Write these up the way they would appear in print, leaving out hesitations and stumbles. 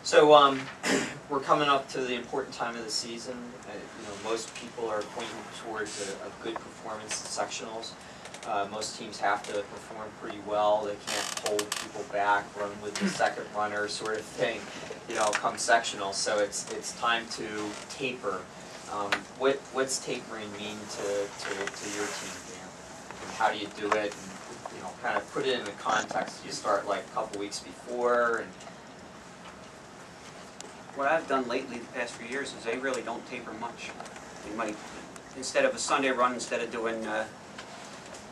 So we're coming up to the important time of the season. Most people are pointing towards a good performance in sectionals. Most teams have to perform pretty well. They can't hold people back, run with the second runner sort of thing, come sectionals. So it's time to taper. What's tapering mean to your team, Dan? And how do you do it? And kind of put it in the context. You start like a couple weeks before. And what I've done lately the past few years is they really don't taper much. They might, instead of a Sunday run, instead of doing,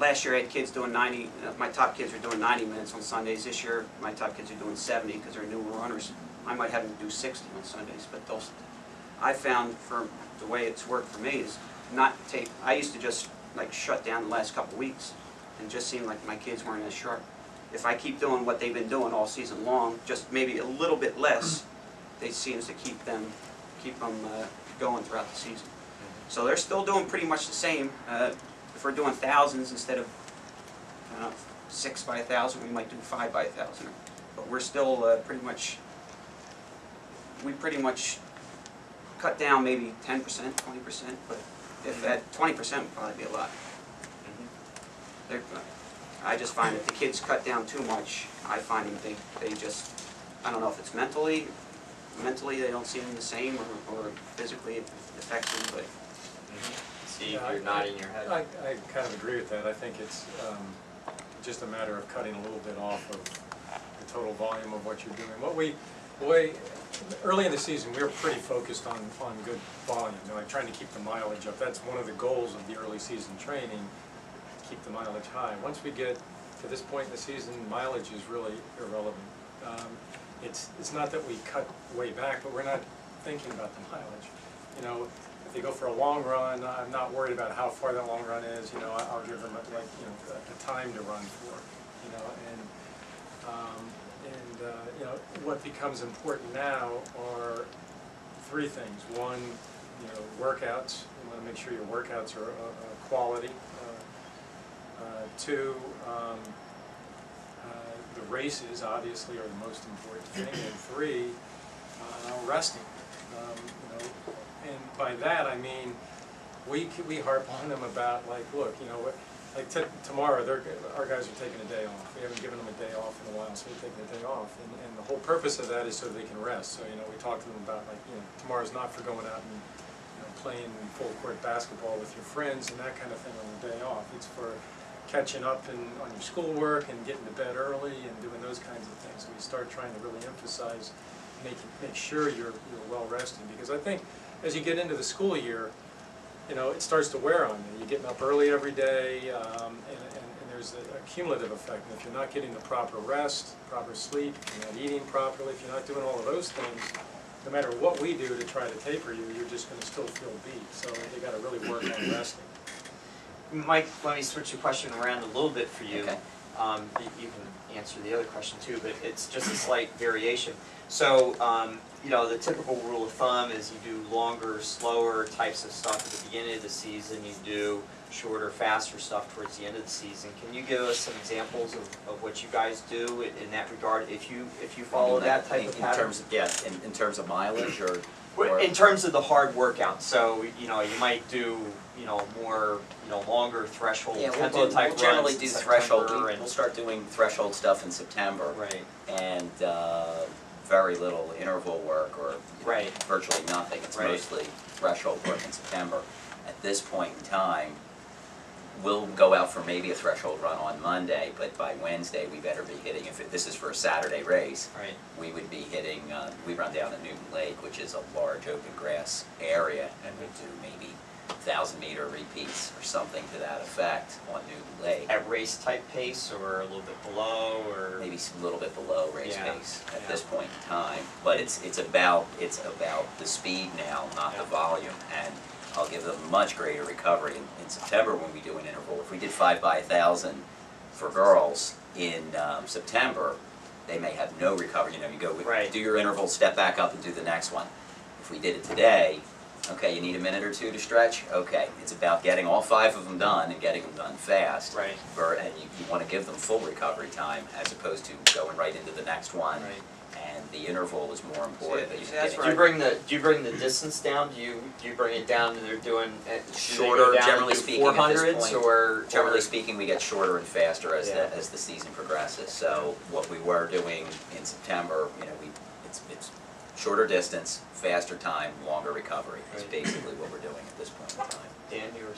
last year I had kids doing 90, my top kids were doing 90 minutes on Sundays. This year my top kids are doing 70 because they're newer runners. I might have them do 60 on Sundays, but those, I found for the way it's worked for me is not tape. I used to just like shut down the last couple weeks and just seemed like my kids weren't as sharp. If I keep doing what they've been doing all season long, just maybe a little bit less, it seems to keep them going throughout the season. So they're still doing pretty much the same. If we're doing thousands instead of 6 by 1,000, we might do 5 by 1,000. But we're still we pretty much cut down maybe 10%, 20%. But if at 20% would probably be a lot. I just find if the kids cut down too much, I find them they just, I don't know if it's mentally they don't seem the same, or physically it affects them, but... Steve, you're nodding your head. I kind of agree with that. I think it's just a matter of cutting a little bit off of the total volume of what you're doing. Early in the season, we were pretty focused on good volume, like trying to keep the mileage up. That's one of the goals of the early season training, keep the mileage high. Once we get to this point in the season, mileage is really irrelevant. It's not that we cut way back, but we're not thinking about the mileage. If they go for a long run, I'm not worried about how far that long run is. I'll give them a time to run for. What becomes important now are 3 things. One, workouts. You want to make sure your workouts are quality. 2, the races obviously are the most important thing, and 3, resting. And by that I mean we harp on them about look, tomorrow our guys are taking a day off. We haven't given them a day off in a while, so we're taking a day off. And the whole purpose of that is so they can rest. So we talk to them about tomorrow's not for going out and playing full court basketball with your friends and that kind of thing on the day off. It's for catching up on your schoolwork and getting to bed early and doing those kinds of things. So we start trying to really emphasize make sure you're well rested, because I think as you get into the school year, it starts to wear on you. You're getting up early every day, and there's a cumulative effect. And if you're not getting the proper rest, proper sleep, if you're not eating properly, if you're not doing all of those things, no matter what we do to try to taper you, you're just going to still feel beat. So you got to really work on resting. Mike, let me switch the question around a little bit for you. Okay. You can answer the other question too, but it's just a slight variation. So, the typical rule of thumb is you do longer, slower types of stuff at the beginning of the season. You do shorter, faster stuff towards the end of the season. Can you give us some examples of what you guys do in that regard, if you follow that type of pattern? In terms of mileage, or in terms of the hard workout. So you might do more longer threshold tempo type we'll generally runs do in threshold. September, We'll start doing threshold stuff in September. Right. And very little interval work, or virtually nothing. It's mostly threshold work in September. At this point in time, we'll go out for maybe a threshold run on Monday, but by Wednesday we better be hitting, if this is for a Saturday race, we would be hitting, we run down at Newton Lake, which is a large open grass area, and we do maybe 1,000-meter repeats or something to that effect on Newton Lake. At race type pace, or a little bit below, or maybe a little bit below race pace at this point in time. But it's about the speed now, not the volume. And I'll give them much greater recovery in September when we do an interval. If we did 5 by 1,000 for girls in September, they may have no recovery. You go do your interval, step back up, and do the next one. If we did it today, okay, you need a minute or 2 to stretch? Okay, it's about getting all 5 of them done and getting them done fast. Right. And you want to give them full recovery time as opposed to going right into the next one and the interval is more important. See, You that's get where Do you bring the distance down? Do you bring it down to they're doing Shorter, generally speaking, at this 400s point. or Generally speaking, we get shorter and faster as Yeah. as the season progresses. So what we were doing in September, it's shorter distance, faster time, longer recovery. It's Right. basically what we're doing at this point in time. Dan, you were